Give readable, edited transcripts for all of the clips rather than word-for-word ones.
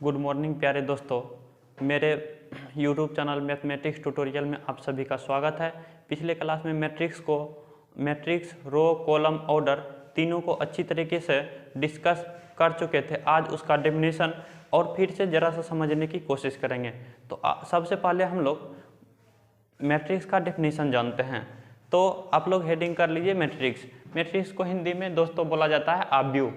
Good morning प्यारे दोस्तों, मेरे YouTube चैनल मैथमेटिक्स ट्यूटोरियल में आप सभी का स्वागत है। पिछले क्लास में मैट्रिक्स, रो, कॉलम, ऑर्डर तीनों को अच्छी तरीके से डिस्कस कर चुके थे। आज उसका डेफिनेशन और फिर से ज़रा सा समझने की कोशिश करेंगे। तो सबसे पहले हम लोग मैट्रिक्स का डेफिनेशन जानते हैं। तो आप लोग हेडिंग कर लीजिए मैट्रिक्स को हिंदी में दोस्तों बोला जाता है आव्यूह।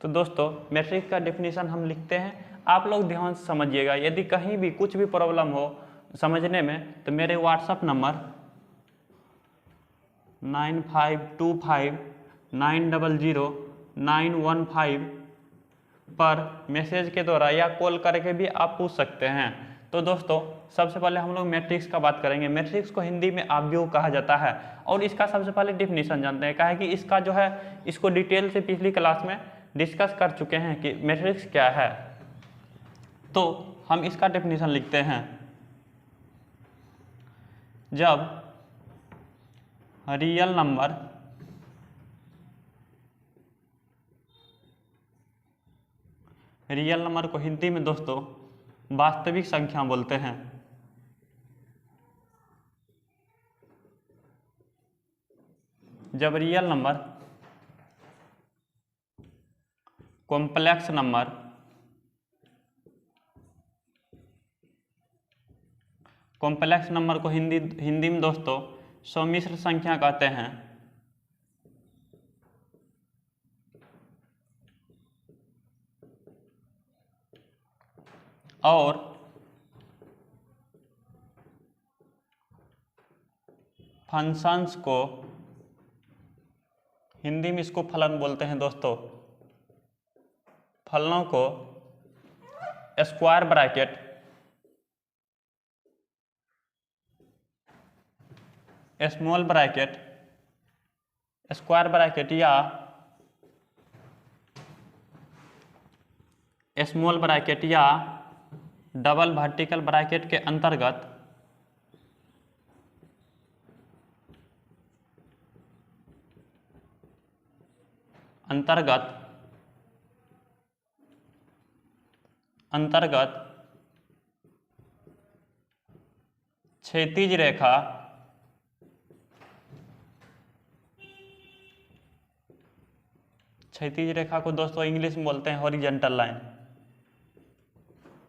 तो दोस्तों मैट्रिक्स का डेफिनेशन हम लिखते हैं, आप लोग ध्यान से समझिएगा। यदि कहीं भी कुछ भी प्रॉब्लम हो समझने में तो मेरे व्हाट्सएप नंबर 9525900915 पर मैसेज के द्वारा या कॉल करके भी आप पूछ सकते हैं। तो दोस्तों सबसे पहले हम लोग मैट्रिक्स का बात करेंगे। मैट्रिक्स को हिंदी में आव्यूह कहा जाता है और इसका सबसे पहले डेफिनेशन जानते हैं। कहा कि इसका जो है इसको डिटेल से पिछली क्लास में डिस्कस कर चुके हैं कि मैट्रिक्स क्या है। तो हम इसका डेफिनेशन लिखते हैं, जब रियल नंबर को हिंदी में दोस्तों वास्तविक संख्या बोलते हैं। जब रियल नंबर, कॉम्प्लेक्स नंबर को हिंदी में दोस्तों सम्मिश्र संख्या कहते हैं। और फंक्शंस को हिंदी में इसको फलन बोलते हैं दोस्तों। फलनों को square bracket, small bracket, square bracket या स्मॉल ब्रैकेट या डबल वर्टिकल ब्रैकेट के अंतर्गत क्षैतिज रेखा को दोस्तों इंग्लिश में बोलते हैं हॉरिजॉन्टल लाइन।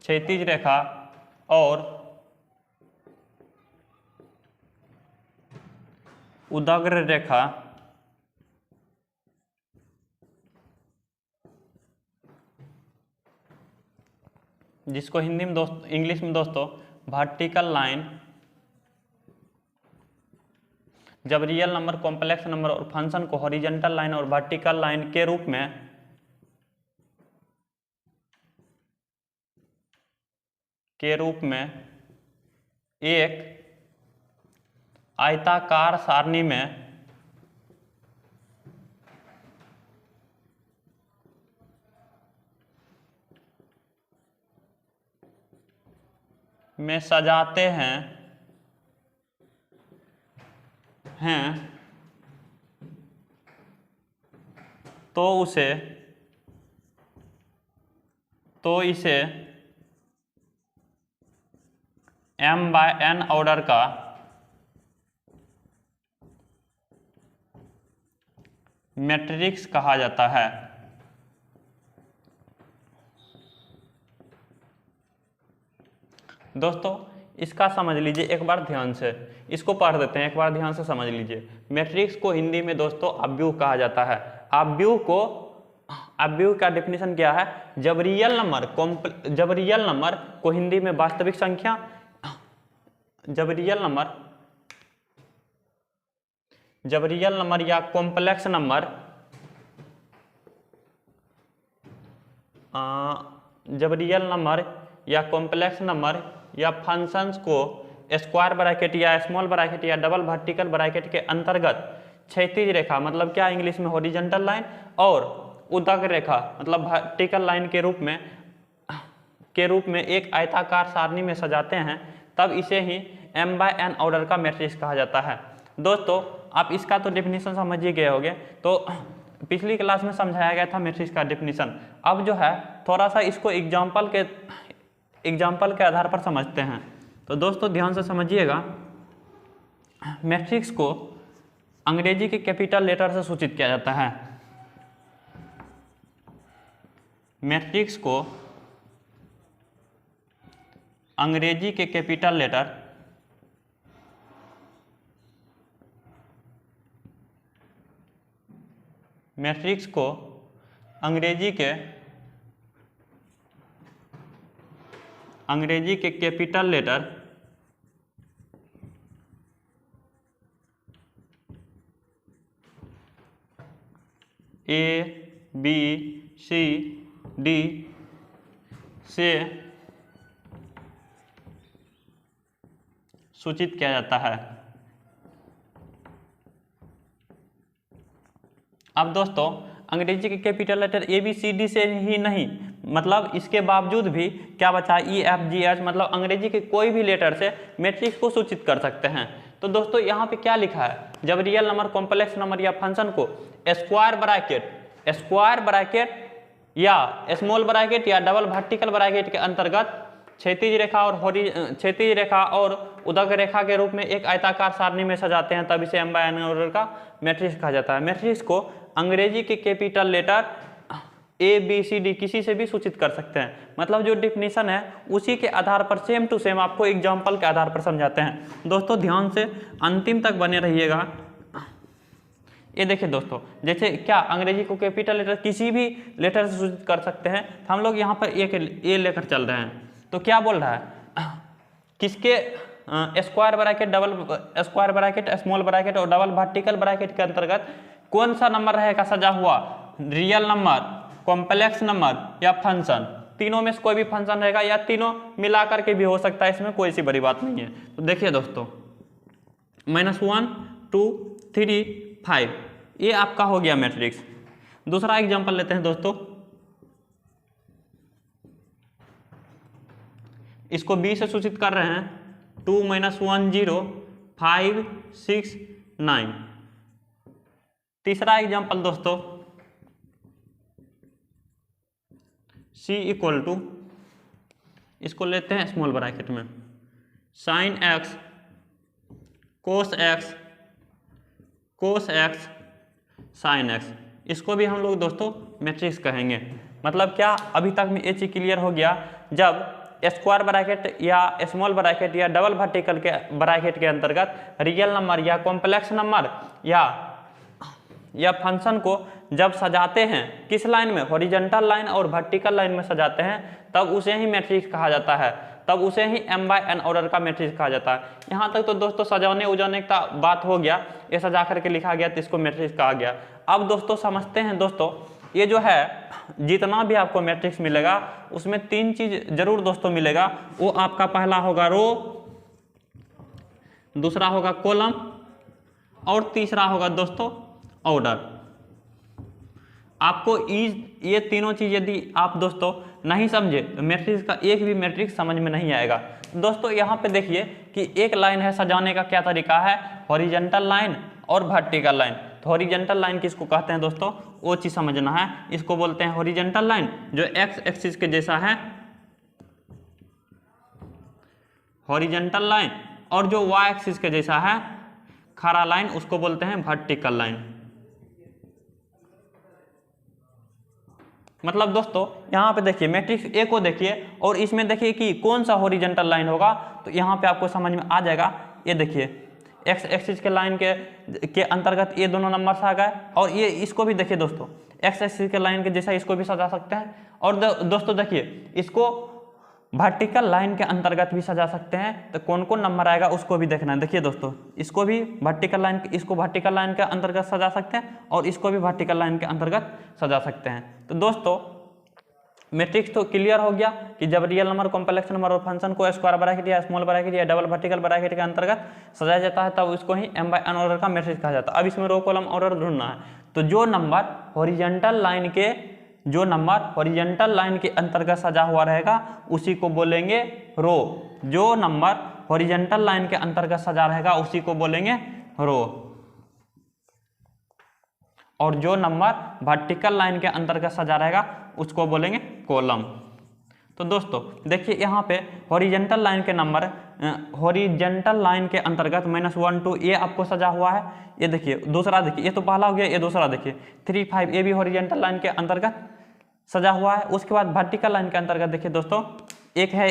क्षैतिज रेखा और उदग्र रेखा जिसको हिंदी में इंग्लिश में दोस्तों वर्टिकल लाइन। जब रियल नंबर, कॉम्प्लेक्स नंबर और फंक्शन को हॉरिजॉन्टल लाइन और वर्टिकल लाइन के रूप में एक आयताकार सारणी में सजाते हैं तो इसे m/n ऑर्डर का मैट्रिक्स कहा जाता है। दोस्तों इसका समझ लीजिए एक बार ध्यान से, इसको पढ़ देते हैं, एक बार ध्यान से समझ लीजिए। मैट्रिक्स को हिंदी में दोस्तों आव्यूह कहा जाता है। आव्यूह का डेफिनेशन क्या है? जब रियल नंबर को हिंदी में वास्तविक संख्या, जब रियल नंबर या कॉम्प्लेक्स नंबर, जब रियल नंबर या कॉम्प्लेक्स नंबर या फंक्शंस को स्क्वायर ब्रैकेट या स्मॉल ब्रैकेट या डबल वर्टिकल ब्रैकेट के अंतर्गत क्षैतिज रेखा मतलब क्या इंग्लिश में हॉरिजॉन्टल लाइन और उदक रेखा मतलब वर्टिकल लाइन के रूप में एक आयताकार सारणी में सजाते हैं, तब इसे ही m/n ऑर्डर का मैट्रिक्स कहा जाता है। दोस्तों आप इसका तो डेफिनेशन समझ ही गए होंगे, तो पिछली क्लास में समझाया गया था मैट्रिक्स का डेफिनेशन। अब जो है थोड़ा सा इसको एग्जाम्पल के आधार पर समझते हैं। तो दोस्तों ध्यान से समझिएगा, मैट्रिक्स को अंग्रेजी के कैपिटल लेटर से सूचित किया जाता है। मैट्रिक्स को अंग्रेजी के कैपिटल लेटर मैट्रिक्स को अंग्रेजी के कैपिटल लेटर ABCD से सूचित किया जाता है। अब दोस्तों अंग्रेजी के कैपिटल लेटर ABCD से ही नहीं, मतलब इसके बावजूद भी क्या बचा, EFGH मतलब अंग्रेजी के कोई भी लेटर से मैट्रिक्स को सूचित कर सकते हैं। तो दोस्तों यहाँ पे क्या लिखा है, जब रियल नंबर, कॉम्प्लेक्स नंबर या फंक्शन को स्क्वायर ब्रैकेट या स्मॉल ब्रैकेट या डबल वर्टिकल ब्रैकेट के अंतर्गत क्षैतिज रेखा और उदक रेखा के रूप में एक आयताकार सारणी में सजाते हैं, तब इसे m/n ऑर्डर का मैट्रिक्स कहा जाता है। मैट्रिक्स को अंग्रेजी के कैपिटल लेटर ABCD किसी से भी सूचित कर सकते हैं, मतलब जो डिफिनीशन है उसी के आधार पर सेम टू सेम आपको एग्जाम्पल के आधार पर समझाते हैं। दोस्तों ध्यान से अंतिम तक बने रहिएगा। ये देखिए दोस्तों, जैसे क्या अंग्रेजी को कैपिटल लेटर किसी भी लेटर से सूचित कर सकते हैं, तो हम लोग यहाँ पर एक ए लेकर चल रहे हैं। तो क्या बोल रहा है, किसके square bracket, square bracket, small bracket और डबल वर्टिकल ब्रैकेट के अंतर्गत कौन सा नंबर रहेगा सजा हुआ, रियल नंबर, कॉम्प्लेक्स नंबर या फंक्शन, तीनों में से कोई भी फंक्शन रहेगा या तीनों मिलाकर के भी हो सकता है, इसमें कोई सी बड़ी बात नहीं है। तो देखिए दोस्तों -1 2 3 5 ये आपका हो गया मैट्रिक्स। दूसरा एग्जांपल लेते हैं दोस्तों, इसको B से सूचित कर रहे हैं 2 - 1 0 5 6 9। तीसरा एग्जांपल दोस्तों C = इसको लेते हैं स्मॉल ब्रैकेट में sin x cos x sin x, इसको भी हम लोग दोस्तों मैट्रिक्स कहेंगे। मतलब क्या, अभी तक में ये चीज क्लियर हो गया, जब स्क्वायर ब्रैकेट या स्मॉल ब्रैकेट या डबल वर्टिकल के ब्रैकेट के अंतर्गत रियल नंबर या कॉम्प्लेक्स नंबर या फंक्शन को जब सजाते हैं किस लाइन में, हॉरिजॉन्टल लाइन और वर्टिकल लाइन में सजाते हैं, तब उसे ही मैट्रिक्स कहा जाता है, तब उसे ही m/n ऑर्डर का मैट्रिक्स कहा जाता है। यहाँ तक तो दोस्तों सजाने उजाने का बात हो गया, ये सजा करके लिखा गया तो इसको मैट्रिक्स कहा गया। अब दोस्तों समझते हैं दोस्तों, ये जो है जितना भी आपको मैट्रिक्स मिलेगा उसमें 3 चीज जरूर दोस्तों मिलेगा। वो आपका पहला होगा रो, दूसरा होगा कॉलम और तीसरा होगा दोस्तों ऑर्डर। आपको ये तीनों चीज यदि आप दोस्तों नहीं समझे तो मैट्रिक्स का एक भी मैट्रिक्स समझ में नहीं आएगा। दोस्तों यहाँ पे देखिए कि एक लाइन है सजाने का क्या तरीका है, हॉरिजॉन्टल लाइन और वर्टिकल लाइन। तो हॉरिजॉन्टल लाइन किसको कहते हैं दोस्तों, वो चीज समझना है। इसको बोलते हैं हॉरिजॉन्टल लाइन जो एक्स एक्सिस के जैसा है, हॉरिजॉन्टल लाइन, और जो वाई एक्सिस के जैसा है खड़ा लाइन, उसको बोलते हैं वर्टिकल लाइन। मतलब दोस्तों यहाँ पे देखिए मैट्रिक्स ए को देखिए और इसमें देखिए कि कौन सा हॉरिजॉन्टल लाइन होगा, तो यहाँ पे आपको समझ में आ जाएगा। ये देखिए एक्स एक्सिस के लाइन के अंतर्गत ये दोनों नंबर्स आ गए, और ये इसको भी देखिए दोस्तों एक्स एक्सिस के लाइन के जैसा इसको भी सजा सकते हैं, और दोस्तों देखिए इसको वर्टिकल लाइन के अंतर्गत भी सजा सकते हैं। तो कौन कौन नंबर आएगा उसको भी देखना है। देखिए दोस्तों इसको भी वर्टिकल लाइन, इसको वर्टिकल लाइन के अंतर्गत सजा सकते हैं और इसको भी वर्टिकल लाइन के अंतर्गत सजा सकते हैं। तो दोस्तों मैट्रिक्स तो क्लियर हो गया कि जब रियल नंबर, कॉम्प्लेक्स नंबर और फंक्शन को स्क्वायर ब्रैकेट या स्मॉल ब्रैकेट या डबल वर्टिकल ब्रैकेट के अंतर्गत सजाया जाता है तब उसको ही m/n ऑर्डर का मैट्रिक्स कहा जाता है। अब इसमें रो कॉलम ऑर्डर ढूंढना है। तो जो नंबर हॉरिजॉन्टल लाइन के जो नंबर हॉरिजॉन्टल लाइन के अंतर्गत सजा हुआ रहेगा उसी को बोलेंगे रो। जो नंबर हॉरिजॉन्टल लाइन के अंतर्गत सजा रहेगा उसी को बोलेंगे रो, और जो नंबर वर्टिकल लाइन के अंतर्गत सजा रहेगा उसको बोलेंगे कॉलम। तो दोस्तों देखिए यहाँ पे हॉरिजॉन्टल लाइन के नंबर हॉरिजॉन्टल लाइन के अंतर्गत -1 2 ये आपको सजा हुआ है। ये देखिए दूसरा, देखिए ये तो पहला हो गया, ये दूसरा देखिए 3 5 ये भी हॉरिजॉन्टल लाइन के अंतर्गत सजा हुआ है। उसके बाद वर्टिकल लाइन के अंतर्गत देखिए दोस्तों एक है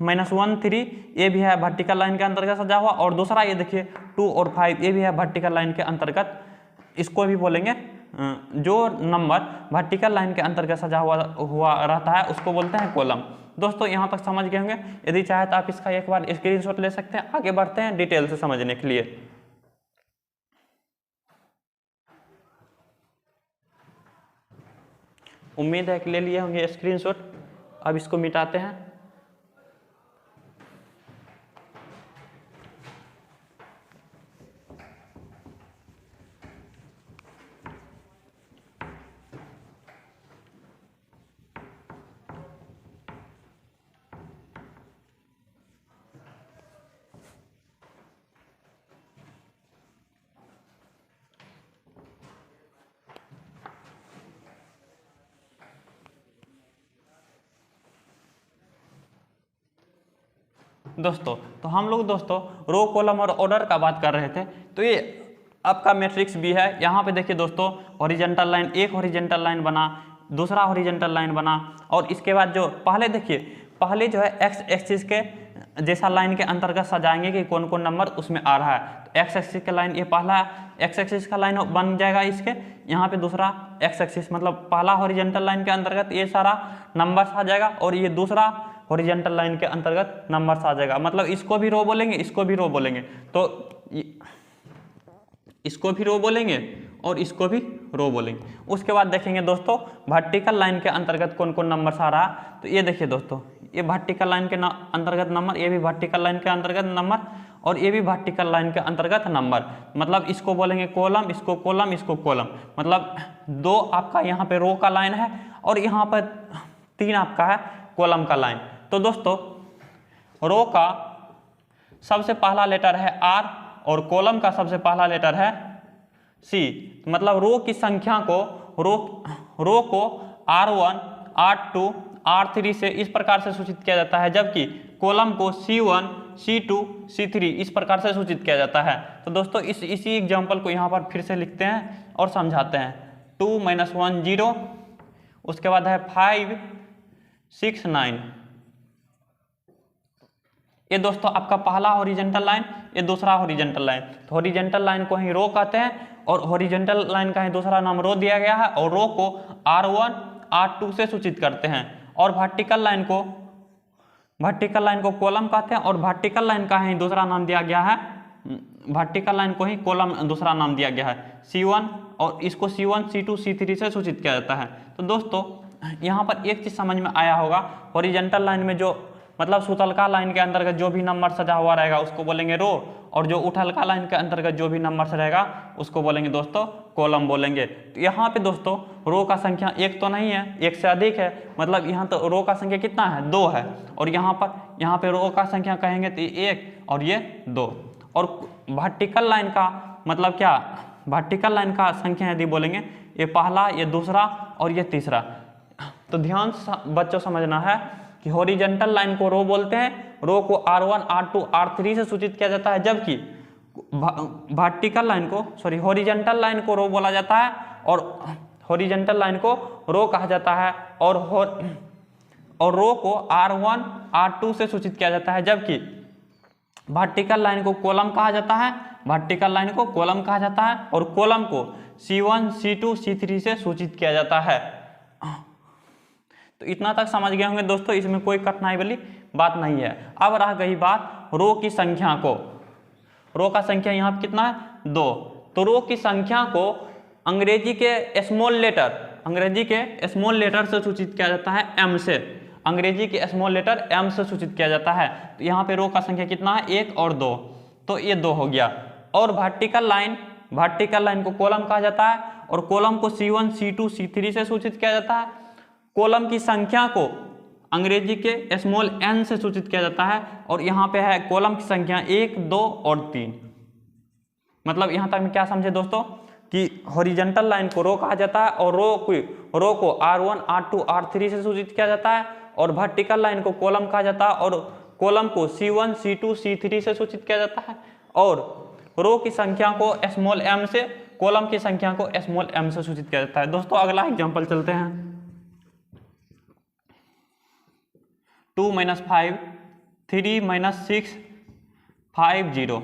-1 3 ये भी है वर्टिकल लाइन के अंतर्गत सजा हुआ, और दूसरा ये देखिए 2 और 5 ये भी है वर्टिकल लाइन के अंतर्गत। इसको भी बोलेंगे जो नंबर वर्टिकल लाइन के अंतर्गत सजा हुआ रहता है उसको बोलते हैं कॉलम। दोस्तों यहाँ तक समझ गए होंगे। यदि चाहे तो आप इसका एक बार स्क्रीनशॉट ले सकते हैं। आगे बढ़ते हैं डिटेल से समझने के लिए। उम्मीद है कि ले लिए होंगे स्क्रीनशॉट। अब इसको मिटाते हैं। दोस्तों तो हम लोग दोस्तों रो कॉलम और ऑर्डर का बात कर रहे थे। तो ये आपका मैट्रिक्स भी है। यहाँ पे देखिए दोस्तों हॉरिजॉन्टल लाइन, एक हॉरिजॉन्टल लाइन बना, दूसरा हॉरिजॉन्टल लाइन बना, और इसके बाद जो पहले देखिए पहले जो है एक्स एक्सिस के जैसा लाइन के अंतर्गत सजाएंगे कि कौन कौन नंबर उसमें आ रहा है। तो एक्स एक्सिस का लाइन, ये पहला एक्स एक्सिस का लाइन बन जाएगा इसके, यहाँ पे दूसरा एक्स एक्सिस मतलब पहला हॉरिजॉन्टल लाइन के अंतर्गत ये सारा नंबर आ जाएगा, और ये दूसरा हॉरिजॉन्टल लाइन के अंतर्गत नंबर्स आ जाएगा। मतलब इसको भी रो बोलेंगे, इसको भी रो बोलेंगे, तो इसको भी रो बोलेंगे और इसको भी रो बोलेंगे। उसके बाद देखेंगे दोस्तों वर्टिकल लाइन के अंतर्गत कौन कौन नंबर्स आ रहा है। तो ये देखिए दोस्तों ये वर्टिकल लाइन के अंतर्गत नंबर, ये भी वर्टिकल लाइन के अंतर्गत नंबर, और ये भी वर्टिकल लाइन के अंतर्गत नंबर। मतलब इसको बोलेंगे कॉलम, इसको कॉलम, इसको कॉलम। मतलब 2 आपका यहाँ पे रो का लाइन है और यहाँ पर 3 आपका है कॉलम का लाइन। तो दोस्तों रो का सबसे पहला लेटर है R और कॉलम का सबसे पहला लेटर है C। मतलब रो की संख्या को रो को R1 R2 R3 से इस प्रकार से सूचित किया जाता है, जबकि कॉलम को C1 C2 C3 इस प्रकार से सूचित किया जाता है। तो दोस्तों इसी एग्जांपल को यहाँ पर फिर से लिखते हैं और समझाते हैं। 2 -1 0, उसके बाद है 5 6 9। ये दोस्तों आपका पहला हॉरिजॉन्टल लाइन, ये दूसरा हॉरिजॉन्टल लाइन। तो हॉरिजॉन्टल लाइन को ही रो कहते हैं और हॉरिजॉन्टल लाइन का ही दूसरा नाम रो दिया गया है, और रो को R1 R2 से सूचित करते हैं, और वर्टिकल लाइन को कॉलम कहते हैं, और वर्टिकल लाइन का ही दूसरा नाम दिया गया है, वर्टिकल लाइन को ही कॉलम दूसरा नाम दिया गया है C1, और इसको C1 C2 C3 से सूचित किया जाता है। तो दोस्तों यहाँ पर एक चीज समझ में आया होगा, हॉरिजॉन्टल लाइन में जो मतलब सुतलका लाइन के अंतर्गत जो भी नंबर सजा हुआ रहेगा उसको बोलेंगे रो, और जो उठलका लाइन के अंतर्गत जो भी नंबर रहेगा उसको बोलेंगे दोस्तों कॉलम बोलेंगे। तो यहाँ पे दोस्तों रो का संख्या एक तो नहीं है, एक से अधिक है। मतलब यहाँ तो रो का संख्या कितना है, 2 है, और यहाँ पे रो का संख्या कहेंगे तो 1 और ये 2। और वर्टिकल लाइन का मतलब क्या, वर्टिकल लाइन का संख्या यदि बोलेंगे ये पहला, ये दूसरा और ये तीसरा। तो ध्यान बच्चों समझना है कि हॉरिजॉन्टल लाइन को रो बोलते हैं, रो को R1 R2 R3 से सूचित किया जाता है, जबकि वर्टिकल लाइन को हॉरिजॉन्टल लाइन को रो बोला जाता है, और हॉरिजॉन्टल लाइन को रो कहा जाता है, और रो को R1 R2 से सूचित किया जाता है, जबकि वर्टिकल लाइन को कॉलम कहा जाता है, वर्टिकल लाइन को कॉलम कहा जाता है, और कॉलम को C1 C2 C3 से सूचित किया जाता है। तो इतना तक समझ गए होंगे दोस्तों, इसमें कोई कठिनाई वाली बात नहीं है। अब रह गई बात रो की संख्या को। रो का संख्या यहाँ पे कितना है, 2। तो रो की संख्या को अंग्रेजी के स्मॉल लेटर से सूचित किया जाता है M से। अंग्रेजी के स्मॉल लेटर M से सूचित किया जाता है। तो यहाँ पे रो का संख्या कितना है, 1 और 2, तो ये 2 हो गया। और वर्टिकल लाइन को कॉलम कहा जाता है, और कॉलम को C1 C2 C3 से सूचित किया जाता है, कॉलम की संख्या को अंग्रेजी के स्मॉल n से सूचित किया जाता है, और यहाँ पे है कॉलम की संख्या 1, 2 और 3। मतलब यहाँ तक में क्या समझे दोस्तों कि हॉरिजेंटल लाइन को रो कहा जाता है, और रो को R1, R2, R3 से सूचित किया जाता है, और वर्टिकल लाइन को कॉलम कहा जाता है, और कॉलम को C1, C2, C3 से सूचित किया जाता है, और रो की संख्या को स्मॉल m से, कॉलम की संख्या को स्मॉल m से सूचित किया जाता है। दोस्तों अगला एग्जांपल चलते हैं। 2 - 5, 3 - 6, 5, 0।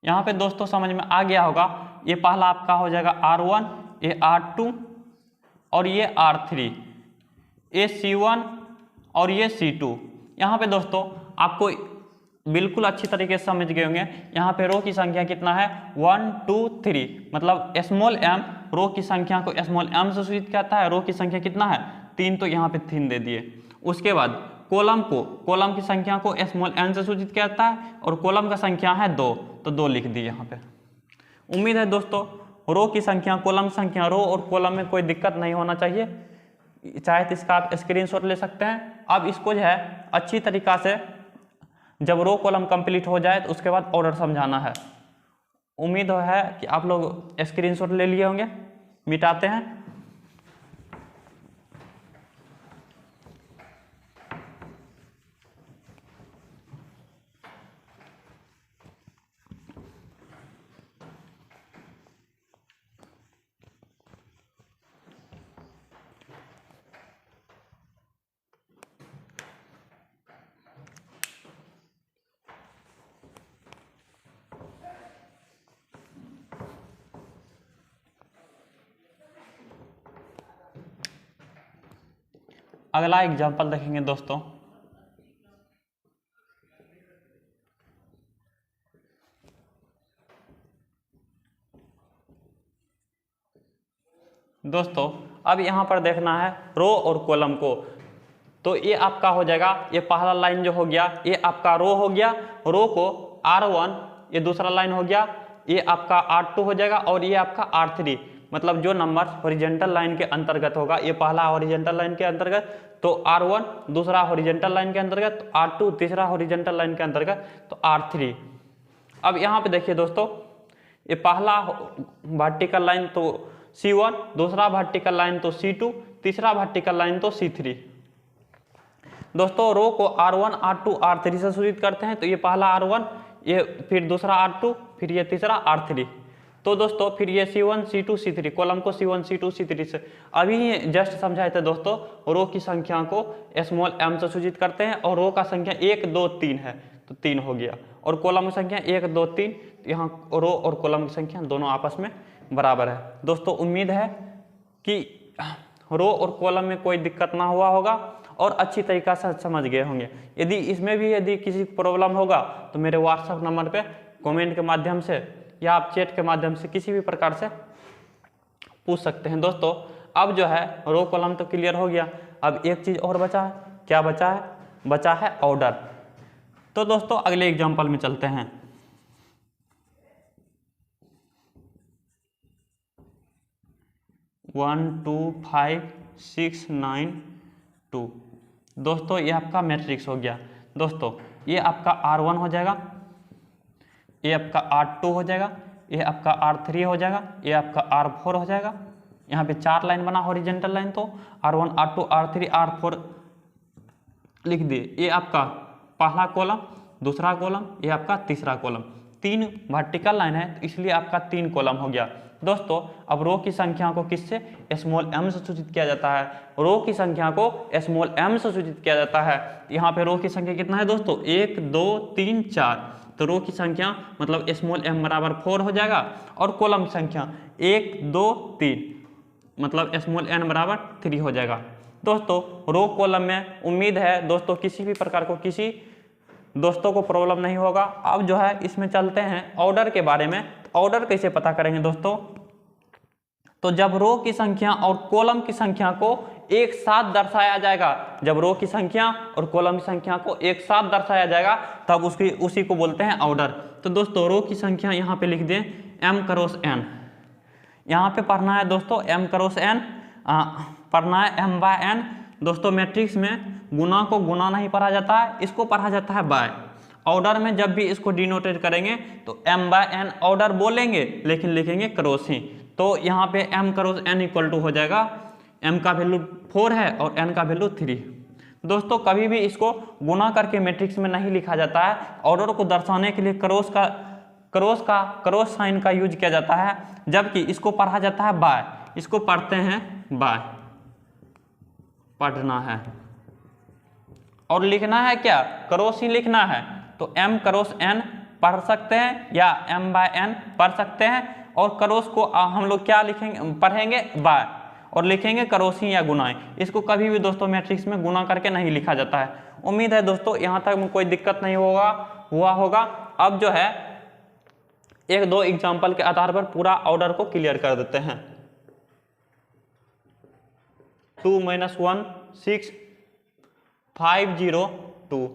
यहाँ पे दोस्तों समझ में आ गया होगा, ये पहला आपका हो जाएगा R1, ये R2 और ये R3, ये C1 और ये C2। यहाँ पे दोस्तों आपको बिल्कुल अच्छी तरीके से समझ गए होंगे, यहाँ पे रो की संख्या कितना है 1, 2, 3, मतलब स्मॉल m रो की संख्या को स्मॉल m से सूचित करता है। रो की संख्या कितना है 3, तो यहाँ पे 3 दे दिए। उसके बाद कॉलम की संख्या को स्मॉल n से सूचित किया जाता है, और कॉलम का संख्या है 2, तो 2 लिख दिए यहाँ पे। उम्मीद है दोस्तों रो की संख्या, कॉलम संख्या, रो और कॉलम में कोई दिक्कत नहीं होना चाहिए। चाहे तो इसका आप स्क्रीनशॉट ले सकते हैं। अब इसको जो है अच्छी तरीका से जब रो कॉलम कंप्लीट हो जाए तो उसके बाद ऑर्डर समझाना है। उम्मीद है कि आप लोग स्क्रीनशॉट ले लिए होंगे। मिटाते हैं। अगला एग्जाम्पल देखेंगे दोस्तों। अब यहाँ पर देखना है रो और कॉलम को। तो ये आपका हो जाएगा, ये पहला लाइन जो हो गया ये आपका रो हो गया। रो को R1, ये दूसरा लाइन हो गया, ये आपका R2 हो जाएगा, और ये आपका R3। मतलब जो नंबर हॉरिजेंटल लाइन के अंतर्गत होगा, ये पहला हॉरिजेंटल लाइन के अंतर्गत, तो R1 दूसरा हॉरिजेंटल लाइन के अंतर्गत, तो R2 तीसरा हॉरिजेंटल लाइन के अंतर्गत, तो R3। अब यहाँ पे देखिए दोस्तों, ये पहला वर्टिकल लाइन तो C1, दूसरा वर्टिकल लाइन तो C2, तीसरा वर्टिकल लाइन तो C3। दोस्तों रो को R1, R2, R3 से सूचित करते हैं। तो ये पहला R1, ये फिर दूसरा R2, फिर ये तीसरा R3। तो दोस्तों फिर ये C1, C2, C3, कॉलम को C1, C2, C3 से अभी जस्ट समझाए थे दोस्तों। रो की संख्या को स्मॉल m से सूचित करते हैं, और रो का संख्या 1, 2, 3 है, तो 3 हो गया, और कॉलम की संख्या 1, 2, 3। यहाँ रो और कॉलम की संख्या दोनों आपस में बराबर है। दोस्तों उम्मीद है कि रो और कॉलम में कोई दिक्कत ना हुआ होगा और अच्छी तरीक़ा से समझ गए होंगे। यदि इसमें भी यदि किसी प्रॉब्लम होगा तो मेरे व्हाट्सएप नंबर पे कमेंट के माध्यम से या आप चैट के माध्यम से किसी भी प्रकार से पूछ सकते हैं। दोस्तों अब जो है रो कॉलम तो क्लियर हो गया। अब एक चीज़ और बचा है। क्या बचा है? बचा है ऑर्डर। तो दोस्तों अगले एग्जाम्पल में चलते हैं। वन, 2, 5, 6, 9, 2। दोस्तों ये आपका मैट्रिक्स हो गया। दोस्तों ये आपका R1 हो जाएगा, ये आपका R2 हो जाएगा, ये आपका R3 हो जाएगा, ये आपका R4 हो जाएगा। यहाँ पे 4 लाइन बना हॉरिजेंटल लाइन, तो R1, R2, R3, R4 लिख दिए। ये आपका पहला कॉलम, दूसरा कॉलम, ये आपका तीसरा कॉलम। 3 वर्टिकल लाइन है तो इसलिए आपका 3 कॉलम हो गया। दोस्तों अब रो की संख्या को किससे? स्मॉल m से सूचित किया जाता है। रो की संख्या को स्मॉल m से सूचित किया जाता है। यहाँ पे रो की संख्या कितना है दोस्तों? 1, 2, 3, 4। तो रो की संख्या मतलब स्मॉल m बराबर 4 हो जाएगा, और कॉलम की संख्या 1, 2, 3 मतलब स्मॉल n बराबर 3 हो जाएगा। दोस्तों रो कॉलम में उम्मीद है दोस्तों किसी भी प्रकार को किसी दोस्तों को प्रॉब्लम नहीं होगा। अब जो है इसमें चलते हैं ऑर्डर के बारे में। ऑर्डर कैसे पता करेंगे दोस्तों? तो जब रो की संख्या और कॉलम की संख्या को एक साथ दर्शाया जाएगा, जब रो की संख्या और कॉलम की संख्या को एक साथ दर्शाया जाएगा तब उसी को बोलते हैं ऑर्डर। तो दोस्तों रो की संख्या यहाँ पे लिख दें m × n। यहाँ पे पढ़ना है दोस्तों m × n। पढ़ना है m/n। दोस्तों मैट्रिक्स में गुना को गुना नहीं पढ़ा जाता है, इसको पढ़ा जाता है बाय। ऑर्डर में जब भी इसको डिनोटेट करेंगे तो m/n ऑर्डर बोलेंगे लेकिन लिखेंगे क्रॉस ही। तो यहाँ पे m cross n equal to हो जाएगा, m का वैल्यू 4 है और n का वैल्यू 3। दोस्तों कभी भी इसको गुना करके मैट्रिक्स में नहीं लिखा जाता है, ऑर्डर को दर्शाने के लिए क्रॉस साइन का यूज किया जाता है, जबकि इसको पढ़ा जाता है बाय। इसको पढ़ते हैं बाय, पढ़ना है और लिखना है क्या, क्रॉस ही लिखना है। तो m क्रॉस n पढ़ सकते हैं या m/n पढ़ सकते हैं, और क्रॉस को हम लोग क्या लिखेंगे, पढ़ेंगे बाय और लिखेंगे क्रॉस ही या गुनाएं। इसको कभी भी दोस्तों मैट्रिक्स में गुना करके नहीं लिखा जाता है। उम्मीद है दोस्तों यहाँ तक कोई दिक्कत नहीं हुआ होगा। अब जो है एक दो एग्जाम्पल के आधार पर पूरा ऑर्डर को क्लियर कर देते हैं। 2 - 1 6 5 0 2।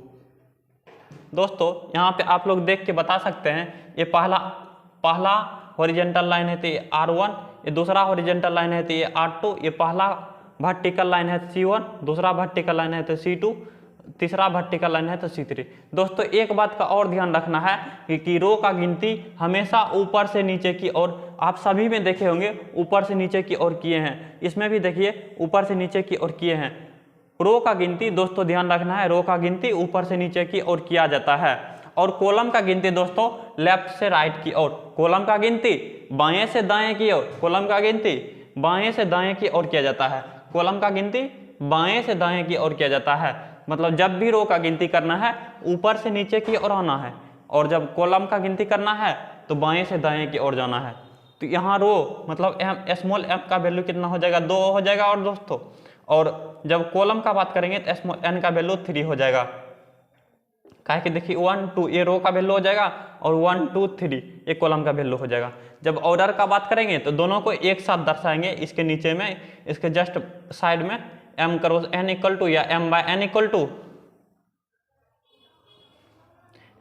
दोस्तों यहाँ पे आप लोग देख के बता सकते हैं, ये पहला हॉरिजेंटल लाइन है तो ये R1, ये दूसरा हॉरिजेंटल लाइन है तो ये R2, ये पहला वर्टिकल लाइन है C1, दूसरा वर्टिकल लाइन है तो C2, तीसरा वर्टिकल लाइन है तो C3। दोस्तों एक बात का और ध्यान रखना है कि रो का गिनती हमेशा ऊपर से नीचे की ओर, आप सभी में देखे होंगे ऊपर से नीचे की ओर किए हैं, इसमें भी देखिए ऊपर से नीचे की ओर किए हैं। रो का गिनती दोस्तों ध्यान रखना है, रो का गिनती ऊपर से नीचे की ओर किया जाता है, और कॉलम का गिनती दोस्तों लेफ्ट से राइट की ओर, कॉलम का गिनती बाएं से दाएं की ओर, कॉलम का गिनती बाएं से दाएं की ओर किया जाता है, कॉलम का गिनती बाएं से दाएं की ओर किया जाता है। मतलब जब भी रो का गिनती करना है ऊपर से नीचे की ओर आना है, और जब कॉलम का गिनती करना है तो बाएं से दाएं की ओर जाना है। तो यहाँ रो मतलब स्मॉल m का वैल्यू कितना हो जाएगा, 2 हो जाएगा। और दोस्तों और जब कॉलम का बात करेंगे तो स्मॉल n का वैल्यू 3 हो जाएगा। काहे कि देखिए 1 2 ये रो का वैल्यू हो जाएगा और 1 2 3 ये कॉलम का वैल्यू हो जाएगा। जब ऑर्डर का बात करेंगे तो दोनों को एक साथ दर्शाएंगे, इसके नीचे में इसके जस्ट साइड में m cross n equal to या m/n equal to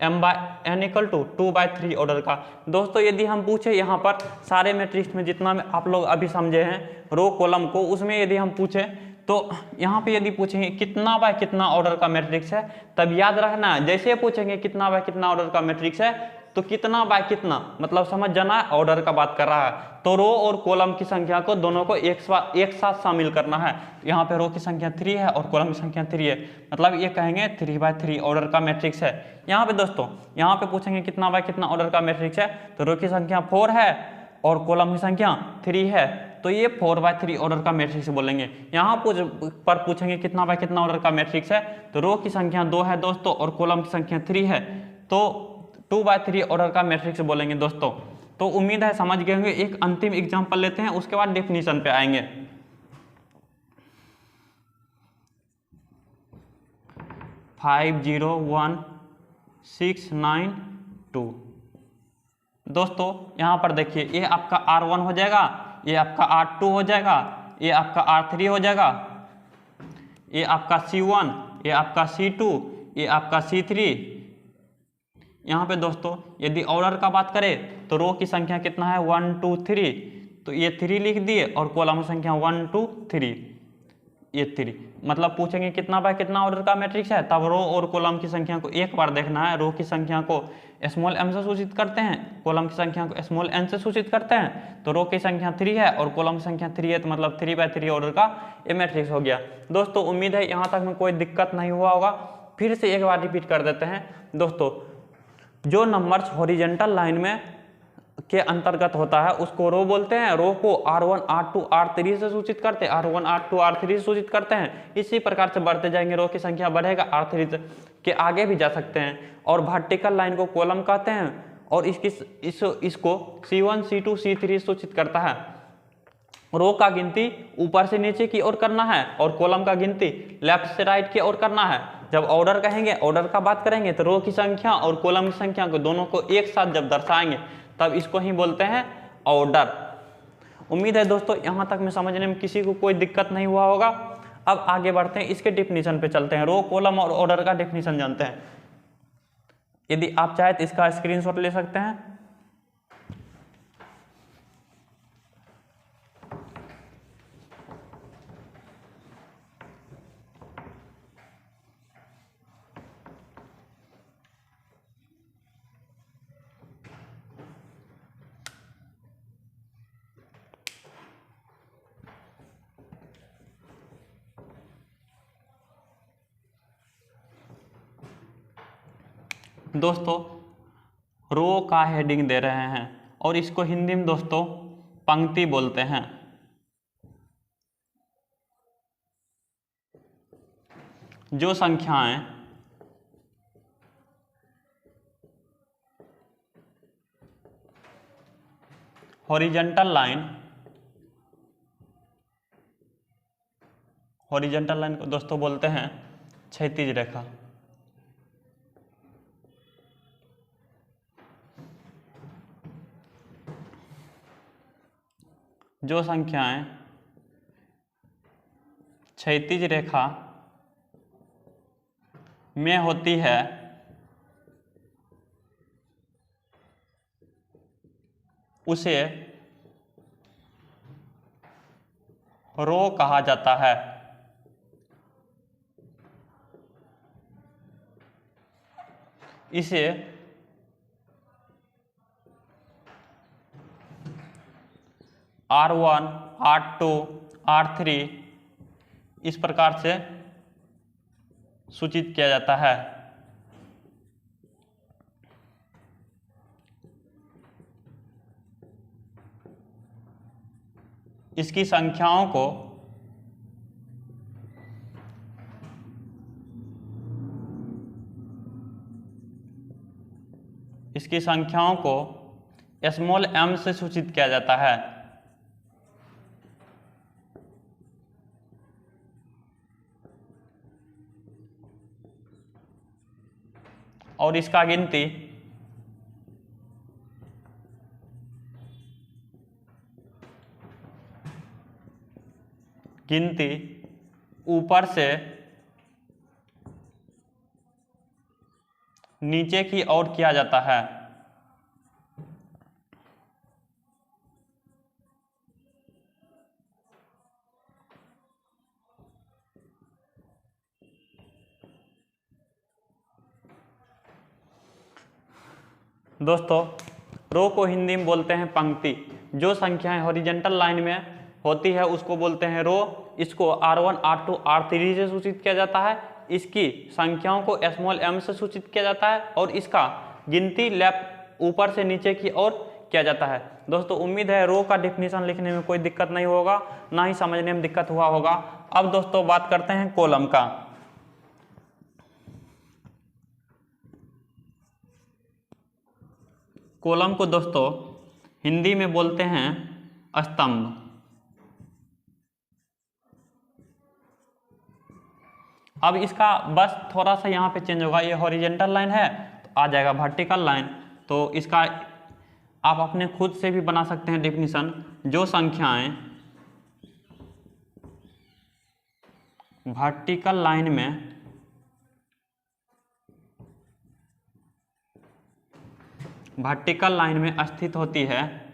m/n equal to 2/3 order का। दोस्तों यदि हम पूछे यहाँ पर सारे मैट्रिक्स में जितना में आप लोग अभी समझे हैं रो कॉलम को, उसमें यदि हम पूछे तो यहाँ पे यदि पूछेंगे कितना बाय कितना ऑर्डर का मैट्रिक्स है, तब याद रखना है जैसे पूछेंगे कितना बाय कितना ऑर्डर का मैट्रिक्स है तो कितना बाय कितना मतलब समझ जाना है ऑर्डर का बात कर रहा है। तो रो और कॉलम की संख्या को दोनों को एक साथ शामिल करना है। यहाँ पे रो की संख्या 3 है और कॉलम की संख्या 3 है, मतलब ये कहेंगे 3/3 ऑर्डर का मैट्रिक्स है। यहाँ पे दोस्तों यहाँ पे पूछेंगे कितना बाय कितना ऑर्डर का मैट्रिक्स है, तो रो की संख्या 4 है और कॉलम की संख्या 3 है, तो ये 4/3 ऑर्डर का मैट्रिक्स बोलेंगे। यहाँ पर पूछेंगे कितना बाय कितना ऑर्डर का मैट्रिक्स है, तो रो की संख्या 2 है दोस्तों और कॉलम की संख्या 3 है, तो 2/3 ऑर्डर का मैट्रिक्स बोलेंगे दोस्तों। तो उम्मीद है समझ गए होंगे। एक अंतिम एग्जांपल लेते हैं, उसके बाद डेफिनेशन पे आएंगे। 5 0 1 6 9 2। दोस्तों यहाँ पर देखिए ये आपका R1 हो जाएगा, ये आपका R2 हो जाएगा, ये आपका R3 हो जाएगा, ये आपका C1, ये आपका C2, ये आपका C3। यहाँ पे दोस्तों यदि ऑर्डर का बात करें तो रो की संख्या कितना है 1 2 3, तो ये 3 लिख दिए और कॉलम की संख्या 1 2 3 ये 3। मतलब पूछेंगे कितना बाय कितना ऑर्डर का मैट्रिक्स है, तब रो और कॉलम की संख्या को एक बार देखना है। रो की संख्या को स्मॉल m से सूचित करते हैं, कॉलम की संख्या को स्मॉल n से सूचित करते हैं। तो रो की संख्या 3 है और कॉलम की संख्या 3 है, तो मतलब 3/3 ऑर्डर का ये मैट्रिक्स हो गया। दोस्तों उम्मीद है यहाँ तक में कोई दिक्कत नहीं हुआ होगा। फिर से एक बार रिपीट कर देते हैं दोस्तों, जो नंबर्स हॉरिजेंटल लाइन में के अंतर्गत होता है उसको रो बोलते हैं। रो को R1 R2 R3 से सूचित करते हैं, R1 R2 R3 से सूचित करते हैं। इसी प्रकार से बढ़ते जाएंगे, रो की संख्या बढ़ेगा, R3 के आगे भी जा सकते हैं। और वर्टिकल लाइन को कॉलम कहते हैं और इसको C1 C2 C3 सूचित करता है। रो का गिनती ऊपर से नीचे की ओर करना है और कॉलम का गिनती लेफ्ट से राइट की ओर करना है। जब ऑर्डर कहेंगे, ऑर्डर का बात करेंगे तो रो की संख्या और कॉलम की संख्या को दोनों को एक साथ जब दर्शाएंगे तब इसको ही बोलते हैं ऑर्डर। उम्मीद है दोस्तों यहाँ तक में समझने में किसी को कोई दिक्कत नहीं हुआ होगा। अब आगे बढ़ते हैं, इसके डेफिनेशन पे चलते हैं। रो कॉलम और ऑर्डर का डेफिनेशन जानते हैं। यदि आप चाहे तो इसका स्क्रीनशॉट ले सकते हैं। दोस्तों रो का हेडिंग दे रहे हैं और इसको हिंदी में दोस्तों पंक्ति बोलते हैं। जो संख्याएं हॉरिजॉन्टल लाइन को दोस्तों बोलते हैं क्षैतिज रेखा। जो संख्याएं क्षैतिज रेखा में होती है उसे रो कहा जाता है। इसे R1, R2, R3 इस प्रकार से सूचित किया जाता है। इसकी संख्याओं को स्मॉल m से सूचित किया जाता है। और इसका गिनती ऊपर से नीचे की ओर किया जाता है। दोस्तों रो को हिंदी में बोलते हैं पंक्ति। जो संख्याएं हॉरिजॉन्टल लाइन में होती है उसको बोलते हैं रो। इसको R1, R2, R3 से सूचित किया जाता है। इसकी संख्याओं को स्मॉल m से सूचित किया जाता है और इसका गिनती लेफ्ट ऊपर से नीचे की ओर किया जाता है। दोस्तों उम्मीद है रो का डेफिनेशन लिखने में कोई दिक्कत नहीं होगा, ना ही समझने में दिक्कत हुआ होगा। अब दोस्तों बात करते हैं कॉलम का। कॉलम को दोस्तों हिंदी में बोलते हैं स्तंभ। अब इसका बस थोड़ा सा यहाँ पे चेंज होगा। ये हॉरिजॉन्टल लाइन है तो आ जाएगा वर्टिकल लाइन। तो इसका आप अपने खुद से भी बना सकते हैं डेफिनेशन। जो संख्याएं वर्टिकल लाइन में स्थित होती है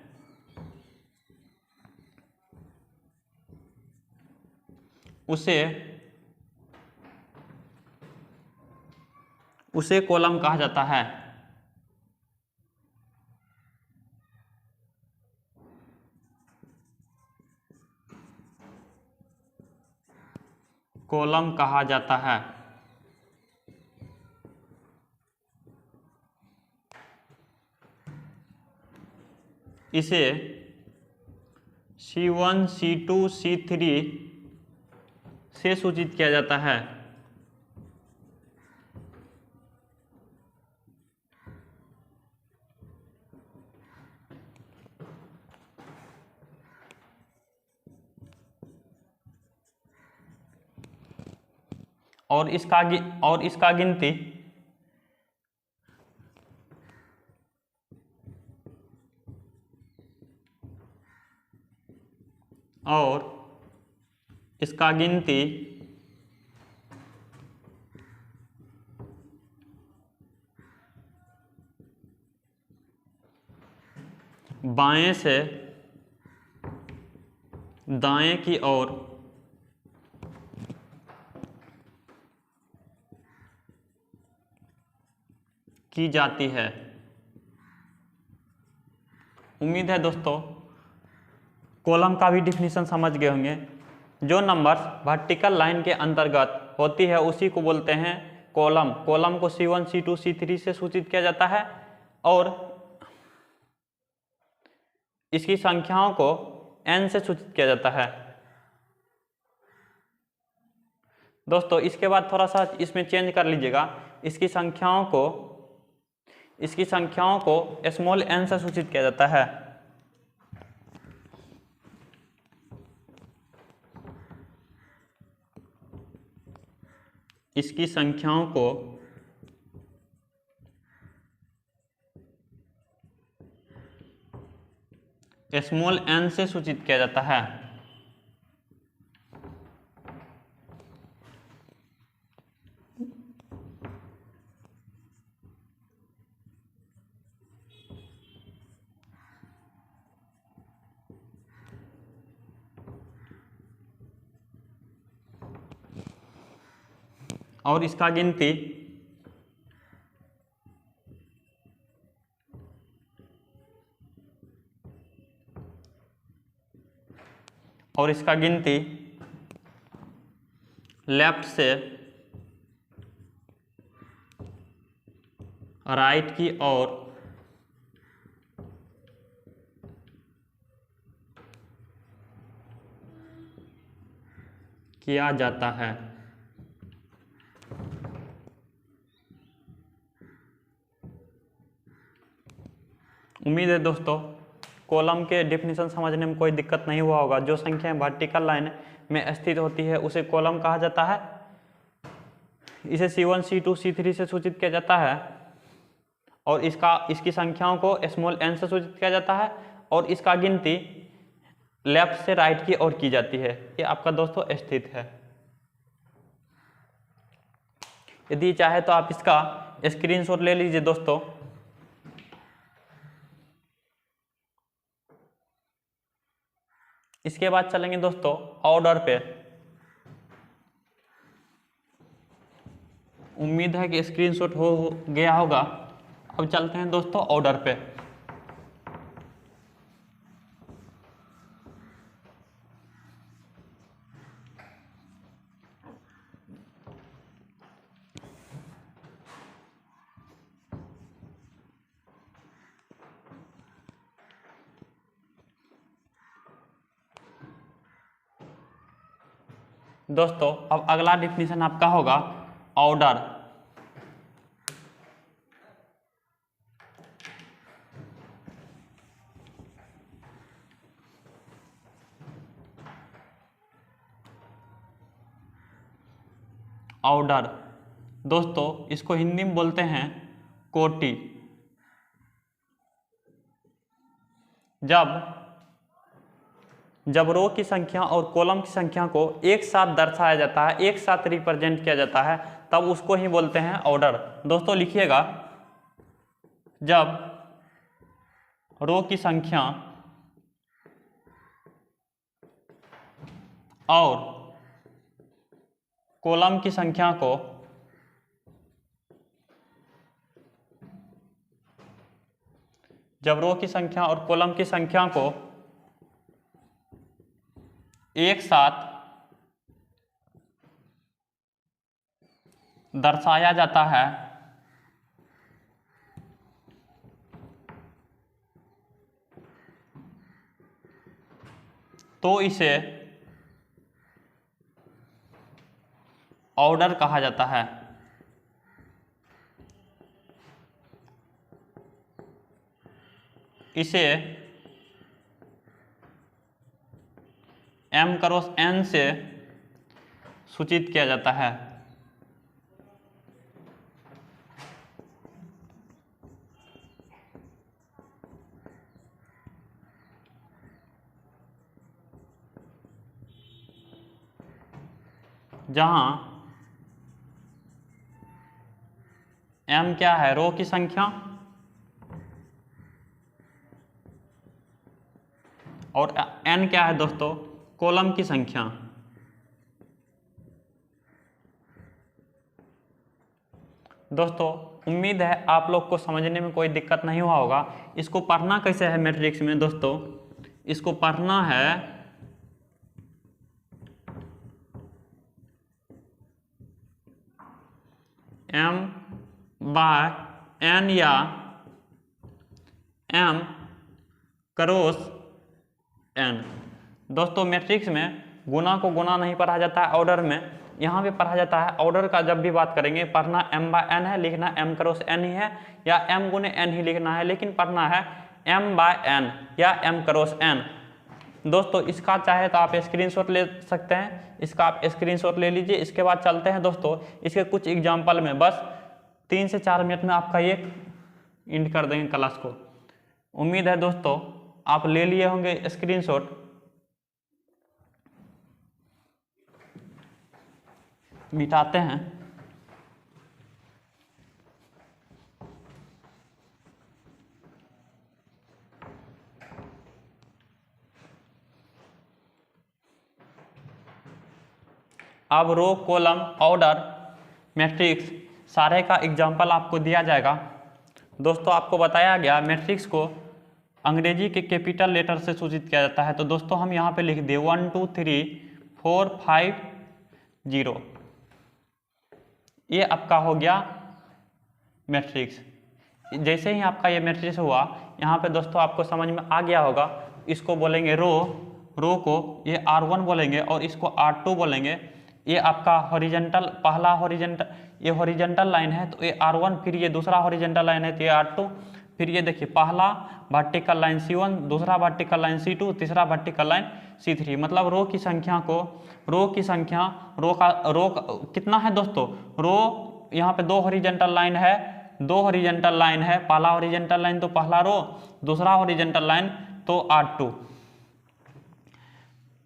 उसे कॉलम कहा जाता है। कॉलम कहा जाता है। इसे C1, C2, C3 से सूचित किया जाता है। और इसका गिनती बाएं से दाएं की ओर की जाती है। उम्मीद है दोस्तों कॉलम का भी डिफिनीशन समझ गए होंगे। जो नंबर्स वर्टिकल लाइन के अंतर्गत होती है उसी को बोलते हैं कॉलम, कॉलम को C1 C2 C3 से सूचित किया जाता है और इसकी संख्याओं को n से सूचित किया जाता है। दोस्तों इसके बाद थोड़ा सा इसमें चेंज कर लीजिएगा, इसकी संख्याओं को स्मॉल n से सूचित किया जाता है। इसकी संख्याओं को स्मॉल n से सूचित किया जाता है। और इसका गिनती लेफ्ट से राइट की ओर किया जाता है। उम्मीद है दोस्तों कॉलम के डेफिनेशन समझने में कोई दिक्कत नहीं हुआ होगा। जो संख्याएं वर्टिकल लाइन में स्थित होती है उसे कॉलम कहा जाता है। इसे C1 C2 C3 से सूचित किया जाता है और इसकी संख्याओं को स्मॉल n से सूचित किया जाता है और इसका गिनती लेफ्ट से राइट की ओर की जाती है। ये आपका दोस्तों स्थित है। यदि चाहे तो आप इसका स्क्रीनशॉट ले लीजिए दोस्तों। इसके बाद चलेंगे दोस्तों ऑर्डर पे। उम्मीद है कि स्क्रीनशॉट हो गया होगा। अब चलते हैं दोस्तों ऑर्डर पे। दोस्तों अब अगला डिफिनीशन आपका होगा ऑर्डर। ऑर्डर दोस्तों इसको हिंदी में बोलते हैं कोटि। जब रो की संख्या और कॉलम की संख्या को एक साथ दर्शाया जाता है, एक साथ रिप्रेजेंट किया जाता है, तब उसको ही बोलते हैं ऑर्डर। दोस्तों लिखिएगा, जब रो की संख्या और कॉलम की संख्या को एक साथ दर्शाया जाता है तो इसे ऑर्डर कहा जाता है। इसे m क्रॉस n से सूचित किया जाता है। जहां m क्या है, रो की संख्या, और n क्या है दोस्तों, कॉलम की संख्या। दोस्तों उम्मीद है आप लोग को समझने में कोई दिक्कत नहीं हुआ होगा। इसको पढ़ना कैसे है मैट्रिक्स में दोस्तों, इसको पढ़ना है m बाय n या m क्रॉस n। दोस्तों मैट्रिक्स में गुना को गुना नहीं पढ़ा जाता है, ऑर्डर में यहाँ भी पढ़ा जाता है। ऑर्डर का जब भी बात करेंगे पढ़ना m बाय n है, लिखना m क्रॉस n ही है, या m गुने n ही लिखना है, लेकिन पढ़ना है m बाय n या m क्रॉस n। दोस्तों इसका चाहे तो आप स्क्रीनशॉट ले सकते हैं, इसका आप स्क्रीनशॉट ले लीजिए। इसके बाद चलते हैं दोस्तों इसके कुछ एग्जाम्पल में, बस 3 से 4 मिनट में आपका ये एंड कर देंगे क्लास को। उम्मीद है दोस्तों आप ले लिए होंगे स्क्रीनशॉट। मिटाते हैं। अब रो कॉलम ऑर्डर मैट्रिक्स सारे का एग्जाम्पल आपको दिया जाएगा। दोस्तों आपको बताया गया मैट्रिक्स को अंग्रेजी के कैपिटल लेटर से सूचित किया जाता है। तो दोस्तों हम यहाँ पे लिख दिए 1 2 3 4 5 0, ये आपका हो गया मैट्रिक्स। जैसे ही आपका ये मैट्रिक्स हुआ, यहाँ पे दोस्तों आपको समझ में आ गया होगा, इसको बोलेंगे रो, रो को ये R1 बोलेंगे और इसको R2 बोलेंगे। ये आपका हॉरिजेंटल, पहला हॉरिजेंटल, ये हॉरिजेंटल लाइन है तो ये R1, फिर ये दूसरा हॉरिजेंटल लाइन है तो ये R2, फिर ये देखिए पहला वर्टिकल लाइन C1, दूसरा वर्टिकल लाइन C2, तीसरा वर्टिकल लाइन C3। मतलब रो की संख्या को, रो की संख्या, रो कितना है दोस्तों, रो यहाँ पे 2 हॉरिजेंटल लाइन है, 2 हॉरिजेंटल लाइन है, पहला हॉरिजेंटल लाइन तो पहला रो, दूसरा हॉरिजेंटल लाइन तो R2,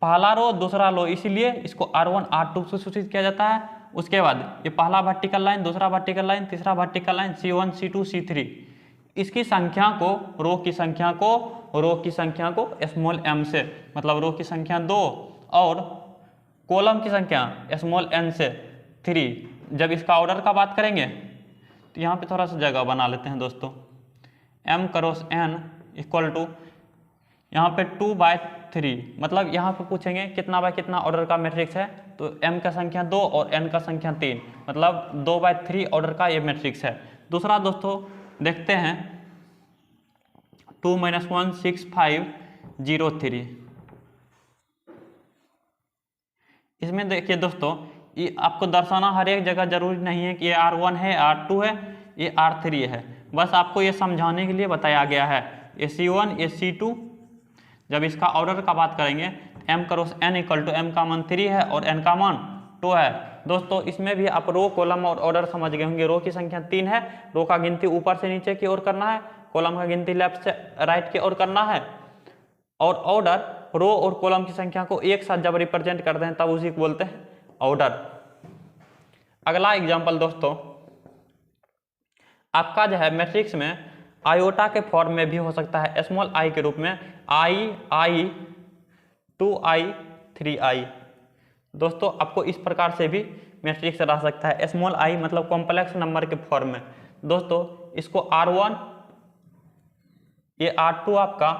पहला रो दूसरा रो, इसीलिए इसको R1 R2 से सूचित किया जाता है। उसके बाद ये पहला वर्टिकल लाइन, दूसरा वर्टिकल लाइन, तीसरा vertical line C1 C2 C3, इसकी संख्या को, रो की संख्या को, रो की संख्या को स्मॉल m से, मतलब रो की संख्या 2 और कॉलम की संख्या स्मॉल n से 3। जब इसका ऑर्डर का बात करेंगे तो यहाँ पे थोड़ा सा जगह बना लेते हैं दोस्तों। m cross n equal to यहाँ पे 2 बाय 3, मतलब यहाँ पे पूछेंगे कितना बाय कितना ऑर्डर का मैट्रिक्स है, तो m का संख्या 2 और n का संख्या 3, मतलब 2 बाय 3 ऑर्डर का ये मैट्रिक्स है। दूसरा दोस्तों देखते हैं 2 - 1 6 5 0 3। इसमें देखिए दोस्तों ये आपको दर्शाना हर एक जगह जरूरी नहीं है कि ये R1 है, R2 है, ये R3 है, बस आपको ये समझाने के लिए बताया गया है। ये C1, ये C2। जब इसका ऑर्डर का बात करेंगे m cross n equal to m का मान 3 है और n का मान 2 है। दोस्तों इसमें भी आप रो, कॉलम और ऑर्डर समझ गए होंगे। रो की संख्या 3 है, रो का गिनती ऊपर से नीचे की ओर करना है, कॉलम का गिनती लेफ्ट से राइट की ओर करना है, और ऑर्डर रो और कॉलम की संख्या को एक साथ जब रिप्रेजेंट करते हैं तब उसी को बोलते हैं ऑर्डर। अगला एग्जाम्पल दोस्तों आपका जो है मैट्रिक्स में आयोटा के फॉर्म में भी हो सकता है, स्मॉल आई के रूप में, I 2I 3I। दोस्तों आपको इस प्रकार से भी मैट्रिक्स रह सकता है, स्मॉल आई मतलब कॉम्प्लेक्स नंबर के फॉर्म में। दोस्तों इसको R1, ये R2 आपका,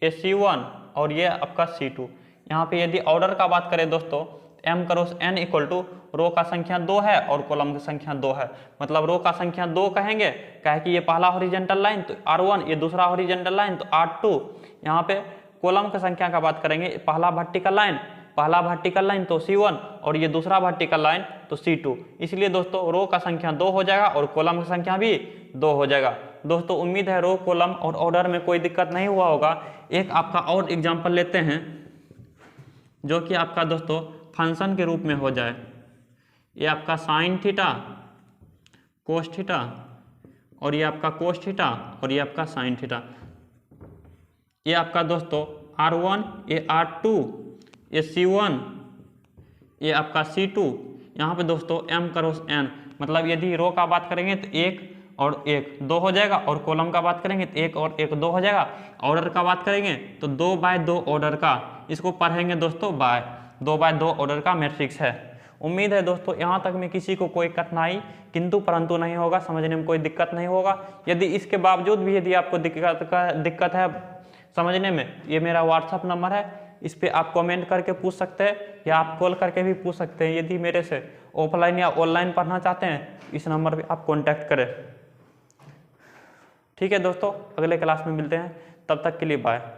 ये C1 और ये आपका C2। यहाँ पे यदि ऑर्डर का बात करें दोस्तों m cross n equal to row का संख्या 2 है और कॉलम की संख्या 2 है, मतलब रो का संख्या 2 कहेंगे काहे कि ये पहला हॉरिजेंटल लाइन तो R1, ये दूसरा हॉरिजेंटल लाइन तो R2। यहाँ पे कॉलम की संख्या का बात करेंगे, पहला वर्टिकल लाइन तो C1 और ये दूसरा वर्टिकल लाइन तो C2। इसलिए दोस्तों रो का संख्या 2 हो जाएगा और कॉलम की संख्या भी 2 हो जाएगा। दोस्तों उम्मीद है रो, कॉलम और ऑर्डर में कोई दिक्कत नहीं हुआ होगा। एक आपका और एग्जाम्पल लेते हैं जो कि आपका दोस्तों फंक्शन के रूप में हो जाए। ये आपका साइन थीटा, कोस थीटा, और ये आपका कोस थीटा और ये आपका साइन थीटा। ये आपका दोस्तों R1, ये R2, ये C1, ये आपका C2। यहाँ पे दोस्तों m क्रॉस n, मतलब यदि रो का बात करेंगे तो 1 और 1 2 हो जाएगा, और कॉलम का बात करेंगे तो 1 और 1 2 हो जाएगा। ऑर्डर का बात करेंगे तो 2 बाय 2 ऑर्डर का, इसको पढ़ेंगे दोस्तों बाय 2 बाय 2 ऑर्डर का मैट्रिक्स है। उम्मीद है दोस्तों यहाँ तक में किसी को कोई कठिनाई किंतु परंतु नहीं होगा, समझने में कोई दिक्कत नहीं होगा। यदि इसके बावजूद भी यदि आपको दिक्कत है समझने में, ये मेरा व्हाट्सअप नंबर है, इस पर आप कमेंट करके पूछ सकते हैं या आप कॉल करके भी पूछ सकते हैं। यदि मेरे से ऑफलाइन या ऑनलाइन पढ़ना चाहते हैं इस नंबर पे आप कॉन्टैक्ट करें। ठीक है दोस्तों, अगले क्लास में मिलते हैं, तब तक के लिए बाय।